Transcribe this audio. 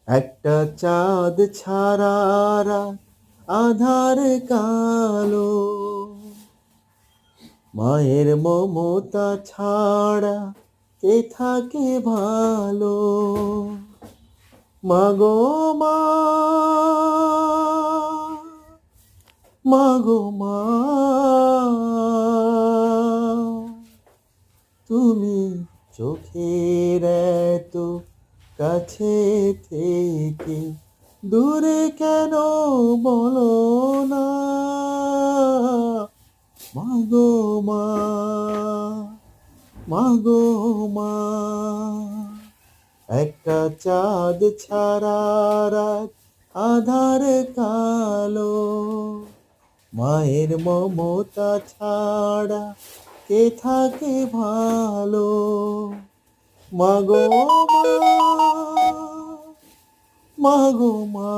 একটা চাঁদ ছাড়া রাত আধার কালো, মায়ের মমতা ছাড়া কে থাকে ভালো। মাগো মা, মাগো মা, তুমি চোখের এত কাছে থেকে দূরে কেন বলো না? মাগো মা, মাগো মা, একটা চাঁদ ছাড়া রাত আধার কালো, মায়ের মমতা ছাড়া কে থাকে ভালো। মাগো মা, মাগো মা,